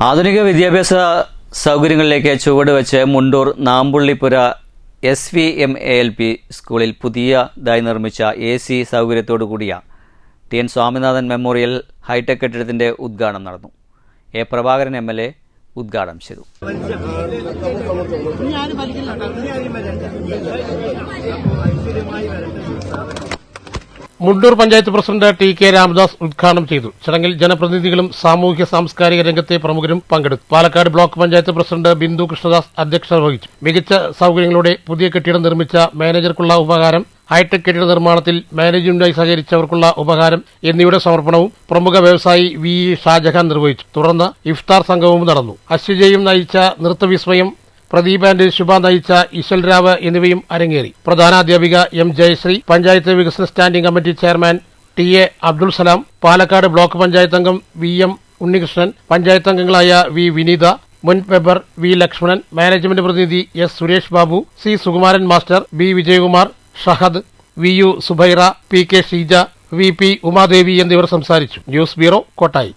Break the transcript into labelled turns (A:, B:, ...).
A: ആധുനിക വിദ്യാഭ്യാസ സൗകര്യങ്ങളിലേക്ക് ചുവടുവെച്ച് മുണ്ടൂർ നാമ്പുള്ളിപ്പുര SVMALP സ്കൂളിൽ പുതിയതായി നിർമ്മിച്ച AC സൗകര്യത്തോടു കൂടിയ TN സ്വാമിനാഥൻ മെമ്മോറിയൽ ഹൈടെക് കെട്ടിടത്തിന്റെ ഉദ്ഘാടനം നടന്നു. A. പ്രഭാകരൻ MLA ഉദ്ഘാടനം ചെയ്തു.
B: മുണ്ടൂർ പഞ്ചായത്ത് പ്രസിഡന്റ് TK രാമദാസ് ഉദ്ഘാടനം ചെയ്തു. ചടങ്ങിൽ ജനപ്രതിനിധികളും സാമൂഹ്യ സാംസ്കാരിക രംഗത്തെ പ്രമുഖരും പങ്കെടുത്തു. പാലക്കാട് ബ്ലോക്ക് പഞ്ചായത്ത് പ്രസിഡന്റ് ബിന്ദു കൃഷ്ണദാസ് അധ്യക്ഷത വഹിച്ചു. മികച്ച സൗകര്യങ്ങളോടെ പുതിയ കെട്ടിടം നിർമ്മിച്ച മാനേജർക്കുള്ള ഉപഹാരം, ഹൈടെക് കെട്ടിട നിർമ്മാണത്തിൽ മാനേജ്മെന്റുമായി സഹകരിച്ചവർക്കുള്ള ഉപഹാരം എന്നിവയുടെ സമർപ്പണവും പ്രമുഖ വ്യവസായി VE ഷാജഹാൻ നിർവഹിച്ചു. തുടർന്ന് ഇഫ്താർ സംഗമവും നടന്നു. അശ്വജയും നയിച്ച നൃത്തവിസ്മയം, പ്രദീപ് ആൻഡ് ശുഭ നയിച്ച ഇശൽ രാവ് എന്നിവയും അരങ്ങേറി. പ്രധാനാധ്യാപിക M. ജയശ്രീ, പഞ്ചായത്ത് വികസന standing committee chairman TA. Abdul Salam, Palakkad block panchayat അംഗം VM. ഉണ്ണികൃഷ്ണൻ, പഞ്ചായത്ത് അംഗങ്ങളായ V. വിനീത, മുൻ മെമ്പർ V. ലക്ഷ്മണൻ, മാനേജ്മെന്റ് പ്രതിനിധി S. Suresh Babu, C. Sukumaran master, B. Vijayakumar, Shahad, VU. Zubaira, PK. Sheeja, VP. Umadevi എന്നിവർ സംസാരിച്ചു. News bureau, Kottayi.